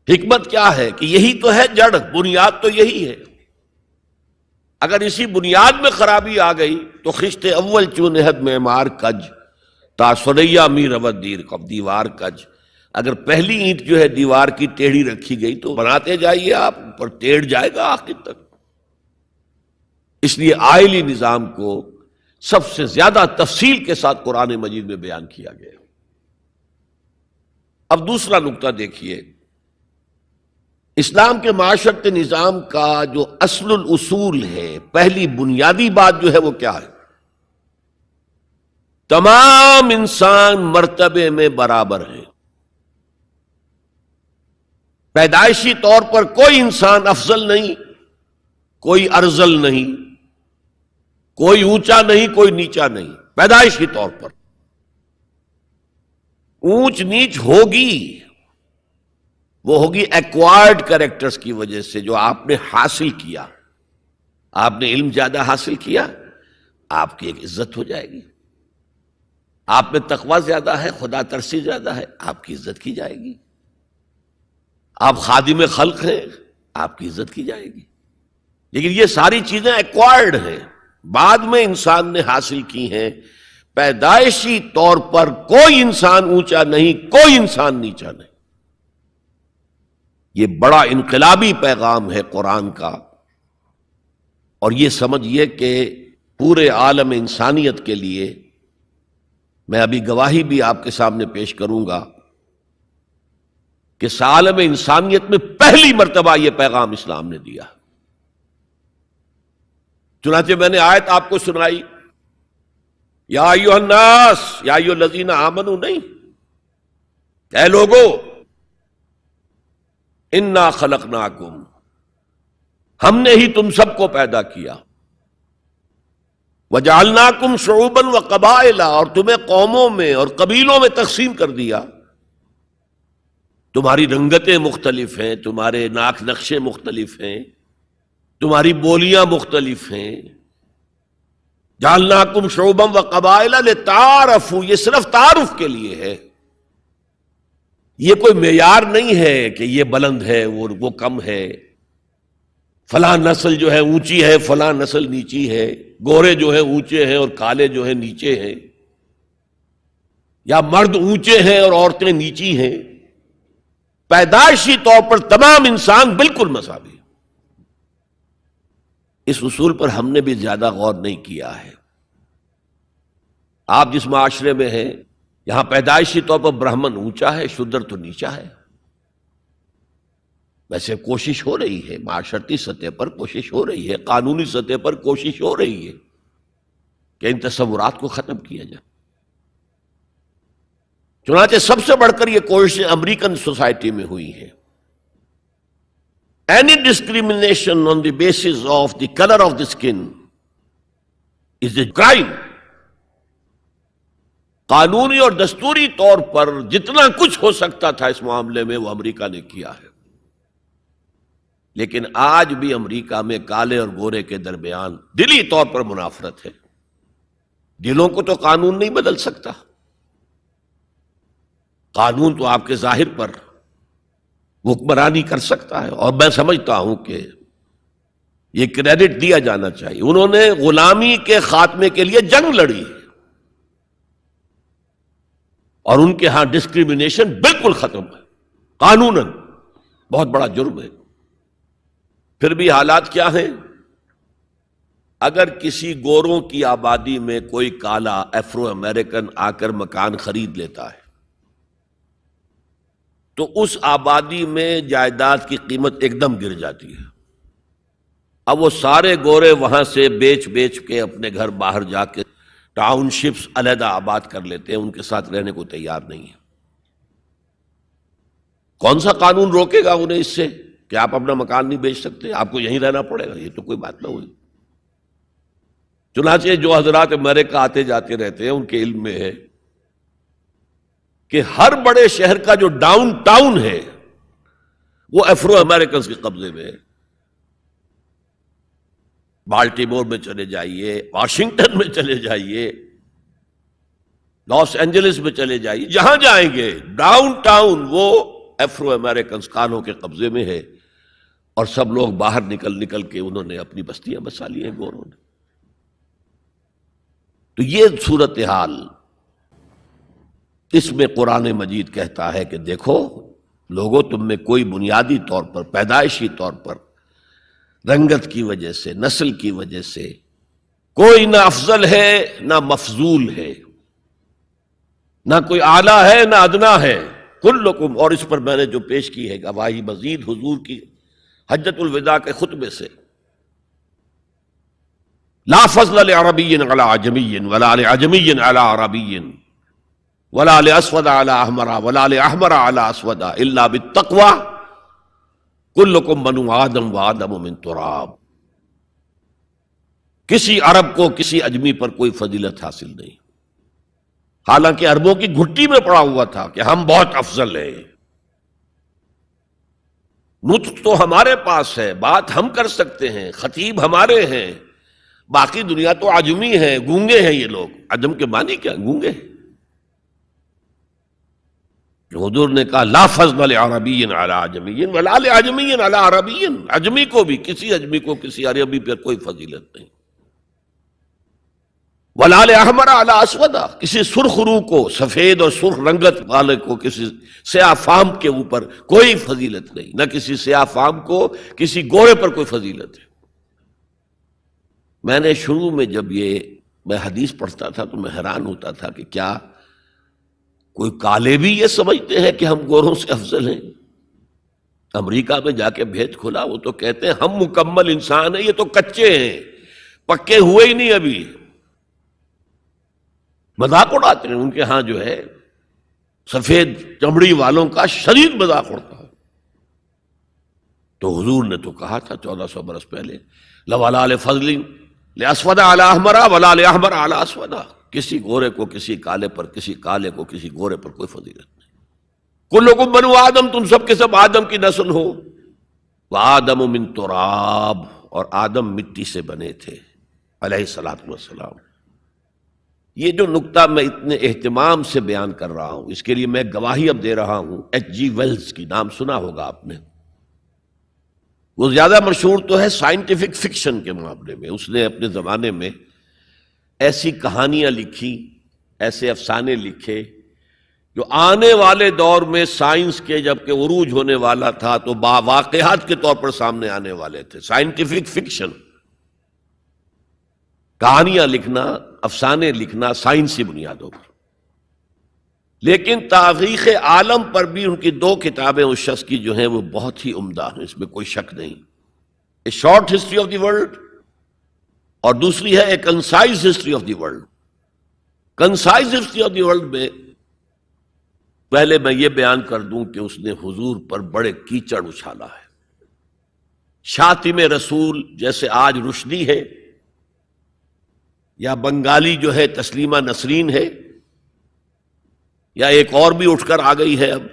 حکمت کیا ہے کہ یہی تو ہے جڑ، بنیاد تو یہی ہے. اگر اسی بنیاد میں خرابی آ گئی تو خشت اول چونہد معمار کج تا سریا می رود دیر کب دیوار کج. اگر پہلی اینٹ جو ہے دیوار کی ٹیڑھی رکھی گئی تو بناتے جائیے آپ، پر ٹیڑھ جائے گا آخر تک. اس لیے آئلی نظام کو سب سے زیادہ تفصیل کے ساتھ قرآن مجید میں بیان کیا گیا. اب دوسرا نقطہ دیکھیے، اسلام کے معاشرت نظام کا جو اصل الاصول ہے، پہلی بنیادی بات جو ہے وہ کیا ہے؟ تمام انسان مرتبے میں برابر ہیں. پیدائشی طور پر کوئی انسان افضل نہیں، کوئی ارذل نہیں، کوئی اونچا نہیں، کوئی نیچا نہیں. پیدائشی طور پر اونچ نیچ ہوگی، وہ ہوگی ایکوائرڈ کریکٹرز کی وجہ سے، جو آپ نے حاصل کیا. آپ نے علم زیادہ حاصل کیا، آپ کی ایک عزت ہو جائے گی. آپ میں تقوی زیادہ ہے، خدا ترسی زیادہ ہے، آپ کی عزت کی جائے گی. آپ خادم خلق ہیں، آپ کی عزت کی جائے گی. لیکن یہ ساری چیزیں ایکوائرڈ ہیں، بعد میں انسان نے حاصل کی ہیں. پیدائشی طور پر کوئی انسان اونچا نہیں، کوئی انسان نیچا نہیں. یہ بڑا انقلابی پیغام ہے قرآن کا. اور یہ سمجھیے کہ پورے عالم انسانیت کے لیے، میں ابھی گواہی بھی آپ کے سامنے پیش کروں گا کہ عالم انسانیت میں پہلی مرتبہ یہ پیغام اسلام نے دیا. چنانچہ میں نے آیت آپ کو سنائی، یا ایھا الناس یا ایھا الذین آمنوا، نہیں، اے لوگو، انا خلقناکم، ہم نے ہی تم سب کو پیدا کیا. وجعلناکم شعوبا وقبائل، اور تمہیں قوموں میں اور قبیلوں میں تقسیم کر دیا. تمہاری رنگتیں مختلف ہیں، تمہارے ناک نقشے مختلف ہیں، تمہاری بولیاں مختلف ہیں. جعلناکم شعوبا وقبائل لتعارفوا، یہ صرف تعارف کے لیے ہے. یہ کوئی معیار نہیں ہے کہ یہ بلند ہے وہ کم ہے، فلاں نسل جو ہے اونچی ہے، فلاں نسل نیچی ہے، گورے جو ہے اونچے ہیں اور کالے جو ہے نیچے ہیں، یا مرد اونچے ہیں اور عورتیں نیچی ہیں. پیدائشی طور پر تمام انسان بالکل مساوی. اس اصول پر ہم نے بھی زیادہ غور نہیں کیا ہے. آپ جس معاشرے میں ہیں، یہاں پیدائشی طور پر برہمن اونچا ہے، شودر تو نیچا ہے. ویسے کوشش ہو رہی ہے، معاشرتی سطح پر کوشش ہو رہی ہے، قانونی سطح پر کوشش ہو رہی ہے کہ ان تصورات کو ختم کیا جائے. چنانچہ سب سے بڑھ کر یہ کوششیں امریکن سوسائٹی میں ہوئی ہیں. Any discrimination on the basis of the color of the skin is a crime. قانونی اور دستوری طور پر جتنا کچھ ہو سکتا تھا اس معاملے میں وہ امریکہ نے کیا ہے. لیکن آج بھی امریکہ میں کالے اور گورے کے درمیان دلی طور پر منافرت ہے. دلوں کو تو قانون نہیں بدل سکتا. قانون تو آپ کے ظاہر پر حکمرانی کر سکتا ہے، اور میں سمجھتا ہوں کہ یہ کریڈٹ دیا جانا چاہیے. انہوں نے غلامی کے خاتمے کے لیے جنگ لڑی ہے، اور ان کے ہاں ڈسکریمنیشن بالکل ختم ہے قانوناً. بہت بڑا جرم ہے. پھر بھی حالات کیا ہیں؟ اگر کسی گوروں کی آبادی میں کوئی کالا افرو امریکن آ کر مکان خرید لیتا ہے تو اس آبادی میں جائیداد کی قیمت ایک دم گر جاتی ہے. اب وہ سارے گورے وہاں سے بیچ بیچ کے اپنے گھر باہر جا کے ٹاؤن شپس علیحدہ آباد کر لیتے ہیں، ان کے ساتھ رہنے کو تیار نہیں ہے. کون سا قانون روکے گا انہیں اس سے کہ آپ اپنا مکان نہیں بیچ سکتے، آپ کو یہیں رہنا پڑے گا؟ یہ تو کوئی بات نہ ہوئی. چنانچہ جو حضرات امریکہ آتے جاتے رہتے ہیں ان کے علم میں ہے کہ ہر بڑے شہر کا جو ڈاؤن ٹاؤن ہے وہ افرو امریکنز کے قبضے میں ہے. بالٹیمور میں چلے جائیے، واشنگٹن میں چلے جائیے، لاس اینجلس میں چلے جائیے، جہاں جائیں گے ڈاؤن ٹاؤن وہ افرو امریکنز کانوں کے قبضے میں ہے، اور سب لوگ باہر نکل نکل کے انہوں نے اپنی بستیاں بسا لی ہیں گوروں نے. تو یہ صورتحال، اس میں قرآن مجید کہتا ہے کہ دیکھو لوگوں، تم میں کوئی بنیادی طور پر، پیدائشی طور پر، رنگت کی وجہ سے، نسل کی وجہ سے کوئی نہ افضل ہے نہ مفضول ہے، نہ کوئی اعلیٰ ہے نہ ادنا ہے. کلکم، اور اس پر میں نے جو پیش کی ہے گواہی مزید حضور کی حجۃ الوداع کے خطبے سے، لا فضل لعربی علی عجمی ولا لعجمی علی عربی ولا لاسود علی احمر ولا لاحمر علی اسود الا بالتقوی کلکم بنو آدم وآدم من تراب. کسی عرب کو کسی اجمی پر کوئی فضیلت حاصل نہیں، حالانکہ عربوں کی گھٹی میں پڑا ہوا تھا کہ ہم بہت افضل ہیں. نطق تو ہمارے پاس ہے، بات ہم کر سکتے ہیں، خطیب ہمارے ہیں، باقی دنیا تو عجمی ہے، گونگے ہیں یہ لوگ. عجم کے معنی کیا؟ گونگے. حضور نے کہا لا فضل لعربی علی عجمی ولا لعجمی علی عربی، اجمی کو بھی، کسی اجمی کو کسی عربی پر کوئی فضیلت نہیں. ولا لاحمر علی اسود، کسی سرخ روح کو، سفید اور سرخ رنگت والے کو کسی سیاہ فام کے اوپر کوئی فضیلت نہیں، نہ کسی سیاہ فام کو کسی گورے پر کوئی فضیلت ہے. میں نے شروع میں جب میں حدیث پڑھتا تھا تو میں حیران ہوتا تھا کہ کیا کوئی کالے بھی یہ سمجھتے ہیں کہ ہم گوروں سے افضل ہیں؟ امریکہ میں جا کے بھید کھلا، وہ تو کہتے ہیں ہم مکمل انسان ہیں، یہ تو کچے ہیں، پکے ہوئے ہی نہیں ابھی. مذاق اڑاتے ہیں. ان کے ہاں جو ہے سفید چمڑی والوں کا شدید مذاق اڑتا ہے. تو حضور نے تو کہا تھا 1400 برس پہلے، لولا لفضل لاسود علی احمر ولا لاحمر علی اسود، کسی گورے کو کسی کالے پر، کسی کالے کو کسی گورے پر کوئی فضیلت نہیں. کلکم بنو آدم، تم سب کے سب آدم کی نسل ہو. وآدم من تراب، اور آدم مٹی سے بنے تھے علیہ الصلوۃ والسلام. یہ جو نکتہ میں اتنے اہتمام سے بیان کر رہا ہوں، اس کے لیے میں گواہی اب دے رہا ہوں ایچ جی ویلز کی، نام سنا ہوگا آپ نے. وہ زیادہ مشہور تو ہے سائنٹیفک فکشن کے معاملے میں. اس نے اپنے زمانے میں ایسی کہانیاں لکھی، ایسے افسانے لکھے جو آنے والے دور میں سائنس کے جب کہ عروج ہونے والا تھا تو واقعات کے طور پر سامنے آنے والے تھے. سائنٹیفک فکشن، کہانیاں لکھنا، افسانے لکھنا سائنسی بنیادوں پر. لیکن تاریخ عالم پر بھی ان کی 2 کتابیں اس شخص کی جو ہیں وہ بہت ہی عمدہ ہیں، اس میں کوئی شک نہیں. A short history of the world, اور دوسری ہے a concise history of the world. Concise history of the world میں پہلے میں یہ بیان کر دوں کہ اس نے حضور پر بڑے کیچڑ اچھالا ہے. شاطم رسول جیسے آج رشدی ہے، یا بنگالی جو ہے تسلیمہ نسرین ہے، یا ایک اور بھی اٹھ کر آ گئی ہے اب،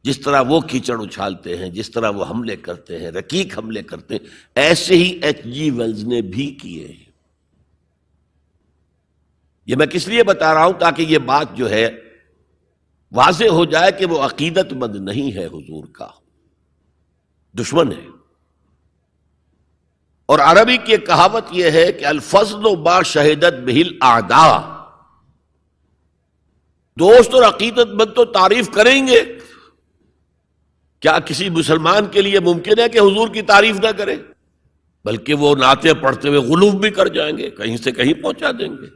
جس طرح وہ کیچڑ اچھالتے ہیں، جس طرح وہ حملے کرتے ہیں، رقیق حملے کرتے ہیں، ایسے ہی ایچ جی ویلز نے بھی کیے ہیں. یہ میں کس لیے بتا رہا ہوں؟ تاکہ یہ بات جو ہے واضح ہو جائے کہ وہ عقیدت مند نہیں ہے، حضور کا دشمن ہے. اور عربی کی ایک کہاوت یہ ہے کہ الفضل ما شہدت بہ الاعداء، دوست اور عقیدت مند تو تعریف کریں گے. کیا کسی مسلمان کے لیے ممکن ہے کہ حضور کی تعریف نہ کرے؟ بلکہ وہ نعتیں پڑھتے ہوئے غلو بھی کر جائیں گے، کہیں سے کہیں پہنچا دیں گے.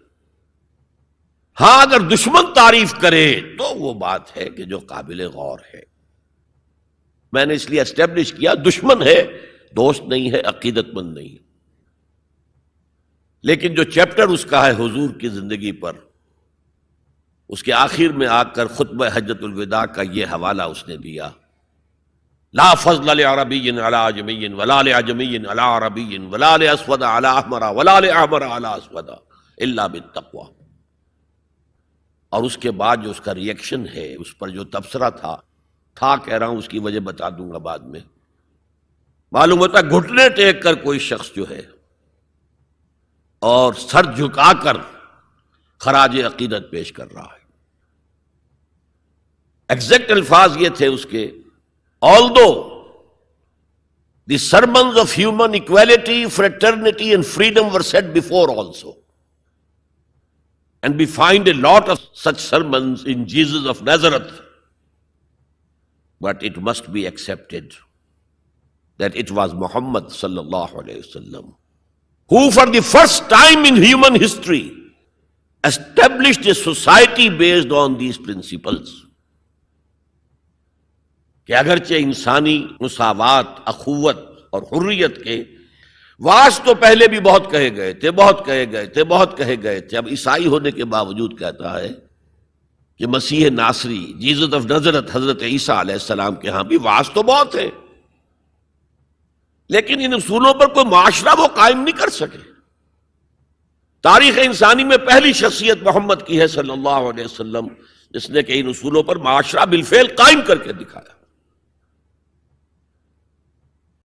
ہاں اگر دشمن تعریف کرے تو وہ بات ہے کہ جو قابل غور ہے. میں نے اس لیے اسٹیبلش کیا دشمن ہے، دوست نہیں ہے، عقیدت مند نہیں. لیکن جو چیپٹر اس کا ہے حضور کی زندگی پر، اس کے آخر میں آ کر خطبہ حجۃ الوداع کا یہ حوالہ اس نے دیا، لا فضل لعربی علی عجمی ولا لعجمی علی عربی ولا لاسود علی احمر ولا لاحمر علی اسود الا بالتقوی. اور اس کے بعد جو اس کا ریئیکشن ہے، اس پر جو تبصرہ تھا کہہ رہا ہوں، اس کی وجہ بتا دوں گا بعد میں. معلوم ہوتا ہے گھٹنے ٹیک کر کوئی شخص جو ہے اور سر جھکا کر خراج عقیدت پیش کر رہا ہے. ایگزیکٹ الفاظ یہ تھے اس کے، although the sermons of human equality, fraternity and freedom were said before also, and we find a lot of such sermons in Jesus of Nazareth, but it must be accepted that it was Muhammad sallallahu alayhi wasallam who for the first time in human history established a society based on these principles. کہ اگرچہ انسانی مساوات، اخوت اور حریت کے واس تو پہلے بھی بہت کہے گئے تھے، بہت کہے گئے تھے، بہت کہے گئے تھے، اب عیسائی ہونے کے باوجود کہتا ہے کہ مسیح ناصری، جیزس آف نظرت، حضرت عیسیٰ علیہ السلام کے ہاں بھی واس تو بہت ہے، لیکن ان اصولوں پر کوئی معاشرہ وہ قائم نہیں کر سکے۔ تاریخ انسانی میں پہلی شخصیت محمد کی ہے صلی اللہ علیہ وسلم، جس نے کہ ان اصولوں پر معاشرہ بالفعل قائم کر کے دکھایا۔